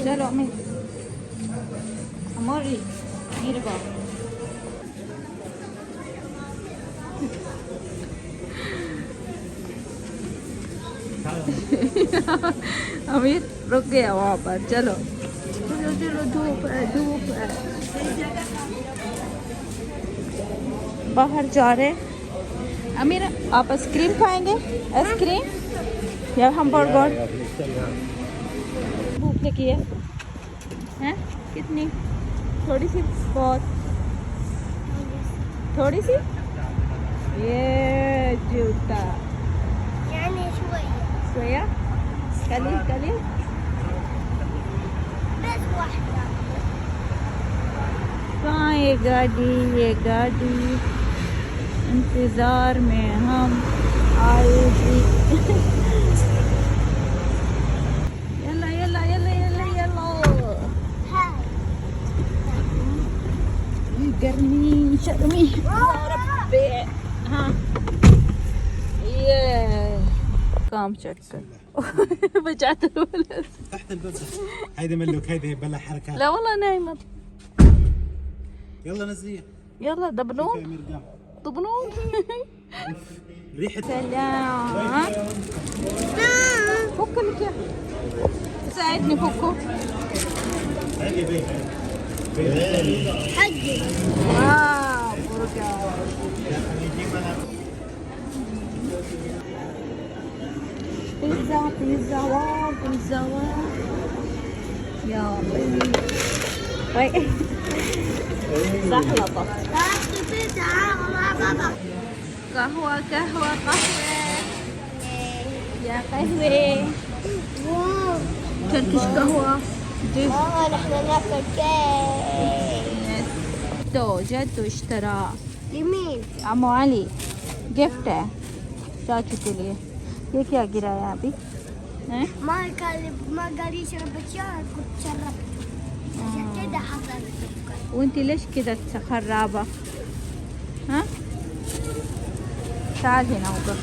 चलो अमीर अमोरी मेरे बाप अमीर रुक गया वहाँ पर। चलो चलो चलो, धूप है धूप है। बाहर जा रहे। अमीर आप आइसक्रीम खाएंगे? आइसक्रीम या हमबर्गर? भूख लगी है हैं? कितनी? थोड़ी सी? बहुत थोड़ी सी? ये जूता شوية قليل قليل بس واحدة। कहाँ ये गाड़ी इंतज़ार में हम आए थी। Yalla Yalla Yalla Yalla Yalla. गर्मी शर्मी हाँ ये काम चेक कर बचाते تحت الباب. هيدي ملوك، هيدي بلا حركات. لا والله نايمة. يلا نزليها. يلا دبنون دبنون. ريحة سلام. فك لك يا ساعدني فكه. هيدي بيت حقي. برجع. بيتزا بيتزا واو بيتزا واو يا وي زحلطة. قهوة قهوة قهوة يا قهوة. تركش قهوة. نحن ناكل كيك. جدو اشترى لمين؟ عمو علي गिफ्ट है चाचू के लिए। ये क्या गिराया अभी हैं؟ ما قال يشرب الشاي كنت شربت عشان كده حصل سكر. وانت ليش كده خرابة؟ ها؟ تعال هنا وقف.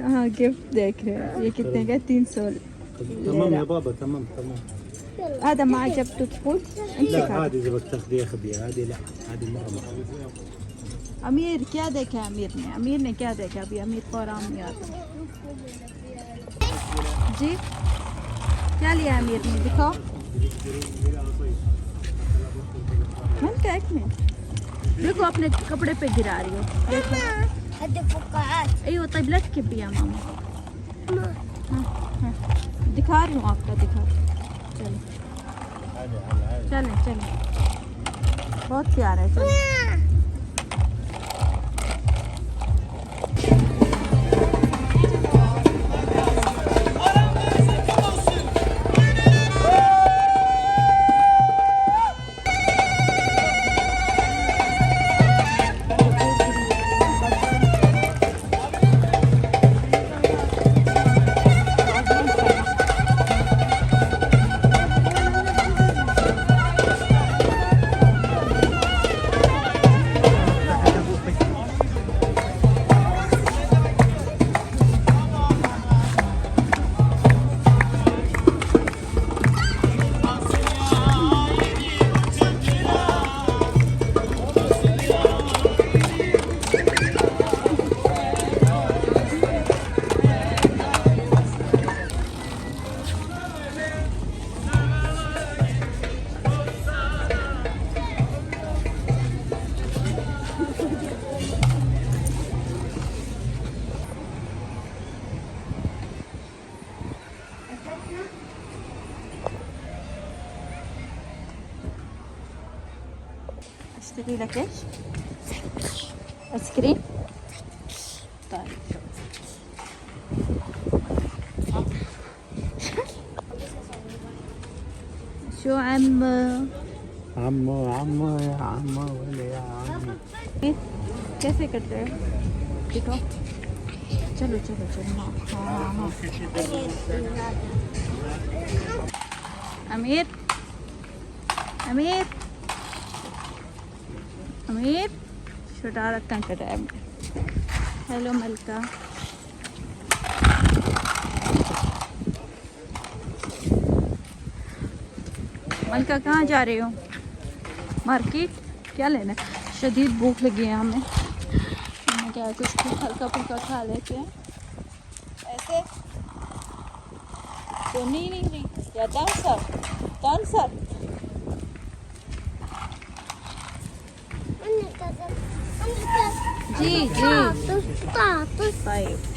हाँ गिफ्ट देख रहे हैं। ये कितने का? 300। تمام يا بابا تمام تمام. هذا ما عجبته تقول؟ لا هذه اذا بدك تاخذيها خذيها، هذه لا هذه مرة अमीर क्या देखा अमीर ने क्या देखा अभी? अमीर को आराम नहीं आता जी। क्या लिया अमीर ने दिखाओ। मन का एक में देखो अपने कपड़े पे गिरा रही हो। देखो هدي فقاعات. ايوه طيب لا تكبي يا ماما। हाँ, दिखा रही हूँ आपका दिखा। चलो चलें चलें बहुत प्यारा है। चलो اشتري لك ايش؟ ايس كريم؟ طيب شو عمو عمو يا عمو ولا يا عمي कैसे करते हैं दिखाओ। चलो चलो चलो हाँ हाँ अमीर अमीर أمير شو دارك كان كده. हेलो मलका। मलका कहाँ जा रहे हो? मार्केट? क्या लेना है? शदीद भूख लगी है हमें। क्या कुछ हल्का फुल्का खा लेते हैं ऐसे। तो नहीं या डांसर जी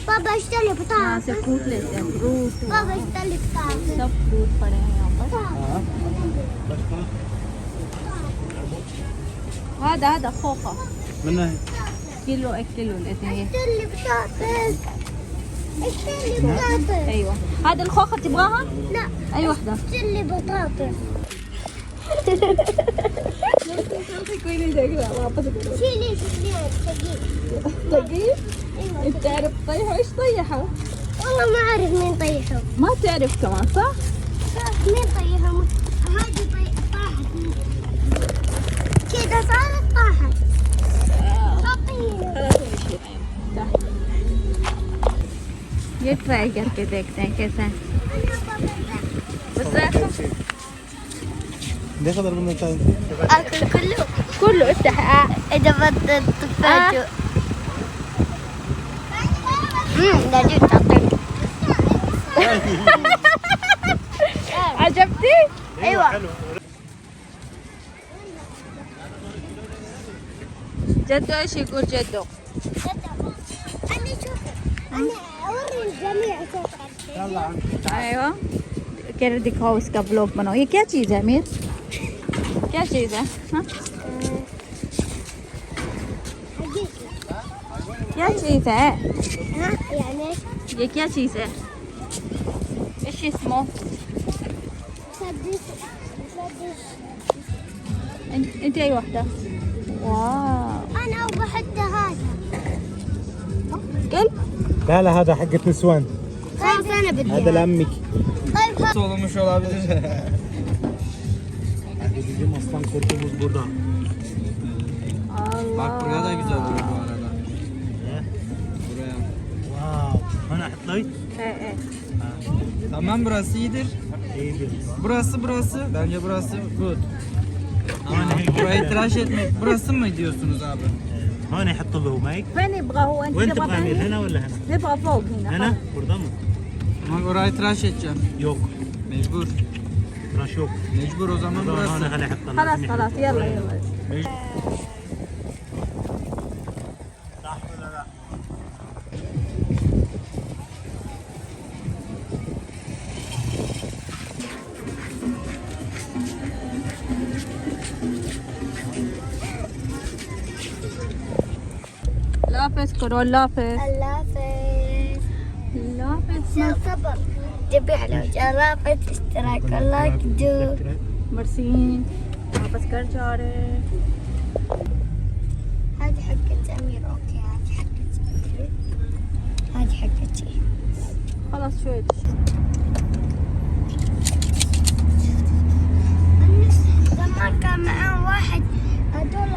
पापा اشتري यहाँ بطاطس से फ्रूट लेते हैं। फ्रूट पापا اشتري بطاطس सब फ्रूट पड़े हैं यहाँ पर। هذا خوخة منه كيلو लेते हैं ये। اشتري بطاطس ايوه هذا الخوخة تبغاها؟ لا اي واحدة؟ اشتري بطاطس कोई नहीं देख रहा वापस करो। شيلي طيب انت تعرف طيحة؟ ايش طيحة؟ والله ما اعرف مين طيحه ما تعرف كمان صح؟ مين طيحه هذه طاحت كذا صارت طاحت خلاص نشيل ये ट्राई करके देखते हैं कैसा है। बस ليش اضرب منه ثاني؟ اكل كله افتح اذا بدك تفاجئ لا جيت تعطيني عجبتي؟ ايوه حلو. جدو ايش يقول جدو؟ انا شوف انا اوري الجميع كيف يلا عم. ايوه कह रहे दिखाओ इसका ब्लॉग बनाओ। ये क्या चीज़ है अमीर? क्या चीज़ है? हाँ क्या चीज़ है? ها يعني ايش؟ ये क्या चीज़ है? ايش اسمه؟ مسدس انت اي واحدة؟ واو انا وبحط هذا كلب؟ لا هذا حقة نسوان. خلاص انا بدي هذا لأمك. طيب olmuş olabilir. Bizim aslan korkumuz burada. Bak buraya da güzel olur bu arada. Ne? Buraya. واو هنا حط لي. ايه Tamam burası iyidir. İyidir. Burası. Bence burası good. Ama Yani burayı tıraş etmek. Burası mı diyorsunuz abi? هون يحط له مايك. فين يبغى هو؟ انت وين تبغى تبغى أمير؟ فين؟ هنا ولا هنا؟ نبغى فوق هنا هنا؟ burada mı? Ama orayı tıraş edeceğim. Yok. Mecbur. tıraş yok. Mecbur o zaman هون burası. خليه يحط له. خلاص خلاص يلا يلا صح ولا لا؟ لافس كرو لافس اللافت لافس صبر جميع لو جربت اشتراك اللايك دو مرسين वापस कर जा रहे हैं। هذه حقت امير اوكي هذه حقت امير هذه حقتي خلاص شوي زمان كان معاه واحد هذول